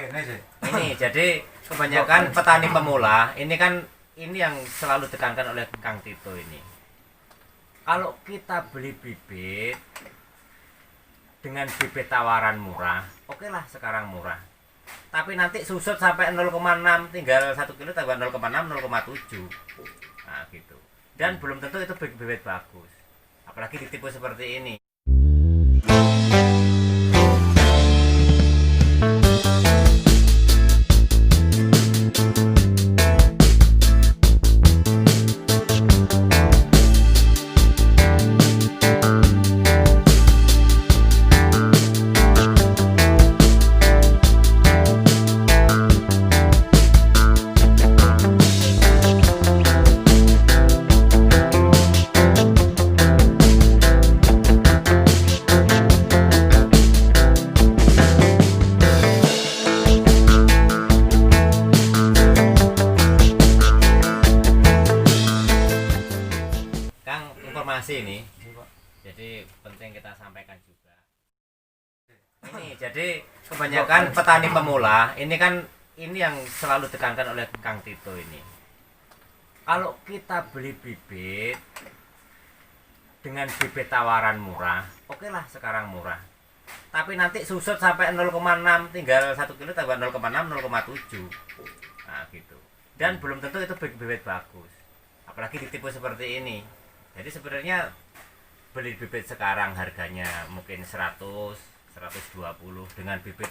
Ini jadi kebanyakan petani pemula ini kan ini yang selalu ditekankan oleh Kang Tito ini. Kalau kita beli bibit dengan bibit tawaran murah, oke lah sekarang murah. Tapi nanti susut sampai 0,6, tinggal 1 kilo tambah 0,6, 0,7. Nah gitu. Dan belum tentu itu bibit bagus. Apalagi ditipu seperti ini. Informasi ini jadi penting kita sampaikan juga. Ini jadi kebanyakan petani pemula ini kan ini yang selalu ditekankan oleh Kang Tito ini. Kalau kita beli bibit dengan bibit tawaran murah, oke lah sekarang murah. Tapi nanti susut sampai 0,6, tinggal 1 kilo tambah 0,6, 0,7. Nah gitu. Dan belum tentu itu bibit bagus. Apalagi ditipu seperti ini. Jadi sebenarnya beli bibit sekarang harganya mungkin 100, 120 dengan bibit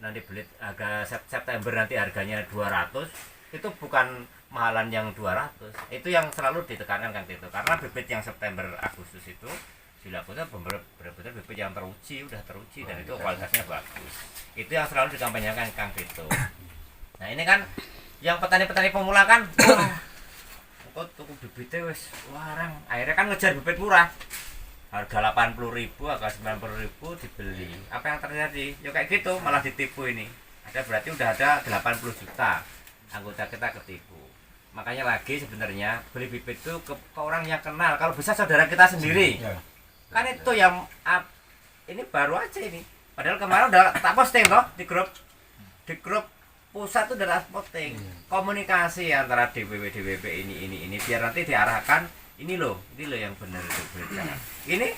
nanti beli harga September nanti harganya 200, itu bukan mahalan yang 200. Itu yang selalu ditekankan Kang Tito, karena bibit yang September Agustus itu dilakukan benar-benar bibit yang teruji, udah teruji dan itu kualitasnya bagus. Itu yang selalu dikampanyekan Kang Tito. Nah, ini kan yang petani-petani pemula kan kok tuku bibitnya wis warang, akhirnya kan ngejar bibit murah, harga 80.000, harga 90.000 dibeli. Apa yang terjadi? Ya kayak gitu, malah ditipu ini. Berarti udah ada 80 juta anggota kita ketipu. Makanya lagi sebenarnya beli bibit itu ke orang yang kenal, kalau bisa saudara kita sendiri. Kan itu yang ini baru aja ini. Padahal kemarin udah tak posting toh di grup pusat tuh udah posting komunikasi antara DWP ini biar nanti diarahkan ini loh yang benar itu berjalan. Ini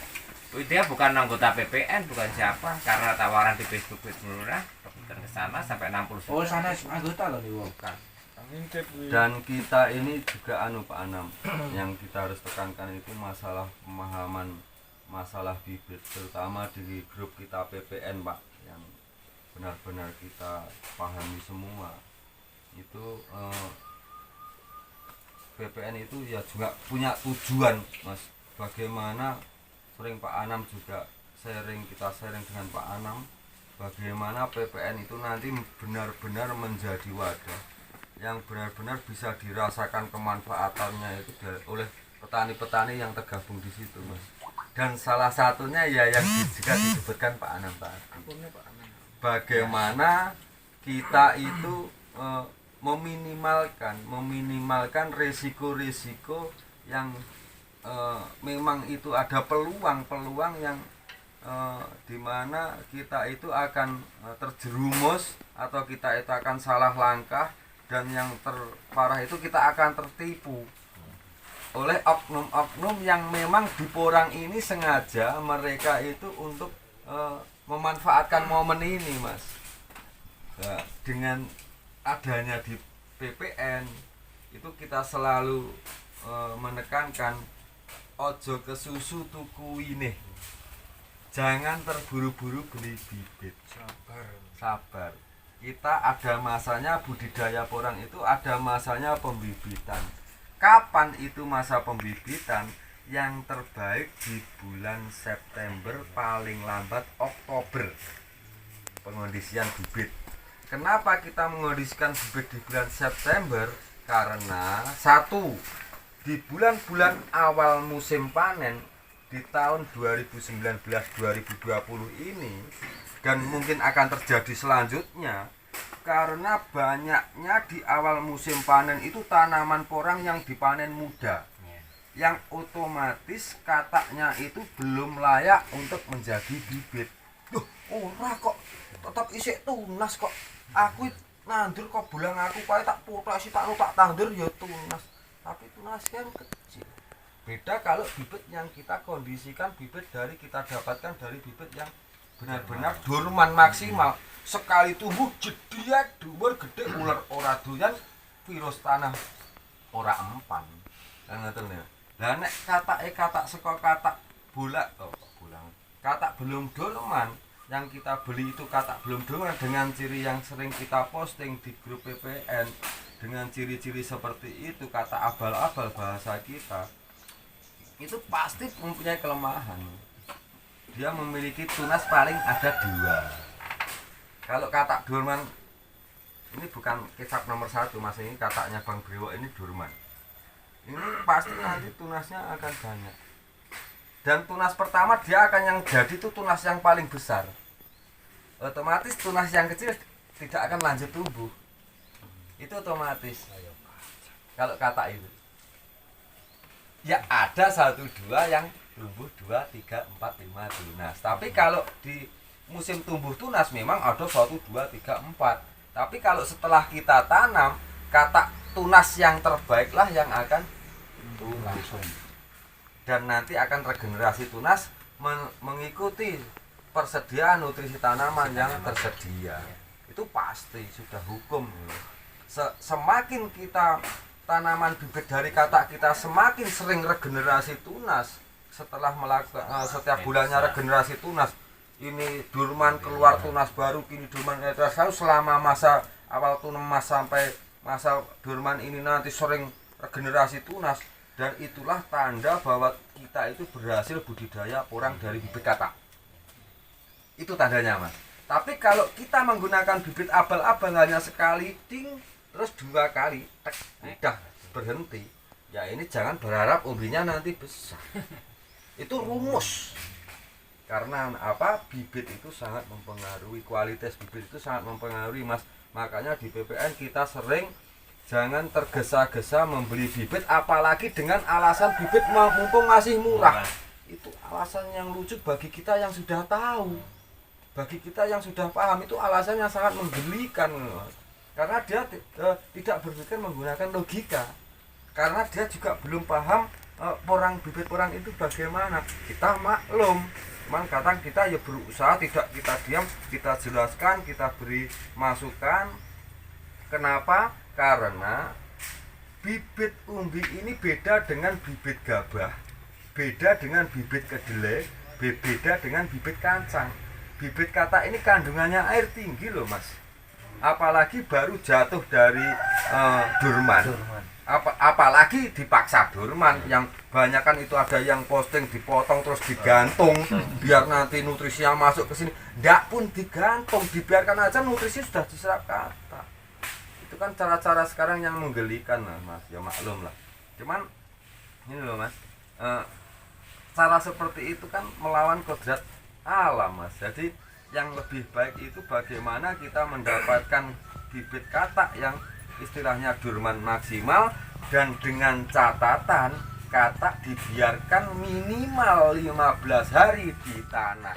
dia bukan anggota PPN, bukan siapa, karena tawaran di Facebook murah kemudian ke sana sampai 60 juta. Oh, sana anggota loh di bukan. Dan kita ini juga Pak Anam yang kita harus tekankan itu masalah pemahaman masalah bibit, terutama di grup kita PPN Pak, yang benar-benar kita pahami semua itu PPN itu ya juga punya tujuan Mas, bagaimana sering Pak Anam juga kita sharing dengan Pak Anam bagaimana PPN itu nanti benar-benar menjadi wadah yang benar-benar bisa dirasakan kemanfaatannya itu oleh petani-petani yang tergabung di situ Mas. Dan salah satunya ya yang juga disebutkan Pak Anam tadi, bagaimana kita itu meminimalkan resiko-resiko yang memang itu ada peluang yang dimana kita itu akan terjerumus atau kita itu akan salah langkah, dan yang terparah itu kita akan tertipu oleh oknum-oknum yang memang di Porang ini sengaja mereka itu untuk memanfaatkan momen ini Mas. Nah, dengan adanya di PPN itu kita selalu menekankan ojo ke susu tuku ini, jangan terburu-buru beli bibit, sabar. Kita ada masanya budidaya porang itu ada masanya pembibitan. Kapan itu masa pembibitan? Yang terbaik di bulan September, paling lambat Oktober pengondisian bibit. Kenapa kita mengondisikan bibit di bulan September? Karena satu, di bulan-bulan awal musim panen di tahun 2019-2020 ini, dan mungkin akan terjadi selanjutnya, karena banyaknya di awal musim panen itu tanaman porang yang dipanen muda, yang otomatis kataknya itu belum layak untuk menjadi bibit. Duh, ora kok, tetap isik tunas kok. aku nandur kok bulang aku kae tak potasi tak tandur ya tunas. Tapi tunas kan kecil. Beda kalau bibit yang kita kondisikan bibit dari kita dapatkan dari bibit yang benar-benar dorman maksimal. Sekali tumbuh jedhiak dhuwur gede ular ora doyan virus tanah ora empan. Kan ngoten ya. Lah nek katak saka katak bola bolang. Katak belum dorman yang kita beli itu katak belum dorman dengan ciri yang sering kita posting di grup PPN dengan ciri-ciri seperti itu katak abal-abal bahasa kita. Itu pasti mempunyai kelemahan. Dia memiliki tunas paling ada 2. Kalau katak dorman ini bukan kecap nomor 1 mas, ini kataknya Bang Brewok ini dorman. Ini pasti nanti tunasnya akan banyak. Dan tunas pertama dia akan yang jadi itu tunas yang paling besar. Otomatis tunas yang kecil tidak akan lanjut tumbuh. Itu otomatis. Kalau katak itu. Ya ada 1, 2 yang tumbuh 2, 3, 4, 5 tunas. Tapi kalau di musim tumbuh tunas memang ada 1, 2, 3, 4. Tapi kalau setelah kita tanam, katak tunas yang terbaiklah yang akan tunas. Dan nanti akan regenerasi tunas mengikuti persediaan nutrisi tanaman yang tersedia. Itu pasti sudah hukum. Semakin kita tanaman bibit dari katak kita semakin sering regenerasi tunas setelah melakukan setiap bulannya regenerasi tunas. Ini dorman keluar tunas baru, kini dorman terus selama masa awal tunas sampai masa dorman ini nanti sering regenerasi tunas, dan itulah tanda bahwa kita itu berhasil budidaya porang dari bibit katak. Itu tandanya mas. Tapi kalau kita menggunakan bibit abal-abal hanya sekali ding terus 2 kali udah berhenti, ya ini jangan berharap umbinya nanti besar. Itu rumus. Karena apa? Bibit itu sangat mempengaruhi, kualitas bibit itu sangat mempengaruhi mas. Makanya di PPN kita sering jangan tergesa-gesa membeli bibit, apalagi dengan alasan bibit mumpung masih murah. Itu alasan yang lucu bagi kita yang sudah tahu. Bagi kita yang sudah paham itu alasan yang sangat menggelikan. Karena dia tidak berpikir menggunakan logika. Karena dia juga belum paham bibit porang itu bagaimana. Kita maklum. Cuman kadang kita ya berusaha, tidak kita diam, kita jelaskan, kita beri masukan. Kenapa? Karena bibit umbi ini beda dengan bibit gabah, beda dengan bibit kedelai, beda dengan bibit kacang. Bibit katak ini kandungannya air tinggi loh mas, apalagi baru jatuh dari dorman. Apalagi dipaksa dorman, yang banyak kan itu ada yang posting dipotong terus digantung biar nanti nutrisinya masuk ke sini. Ndak pun digantung, dibiarkan aja nutrisi sudah diserap katak. Itu kan cara-cara sekarang yang menggelikan lah mas, ya maklum lah. Cuman ini loh mas, cara seperti itu kan melawan kodrat alam mas. Jadi yang lebih baik itu bagaimana kita mendapatkan bibit katak yang istilahnya dorman maksimal, dan dengan catatan katak dibiarkan minimal 15 hari di tanah.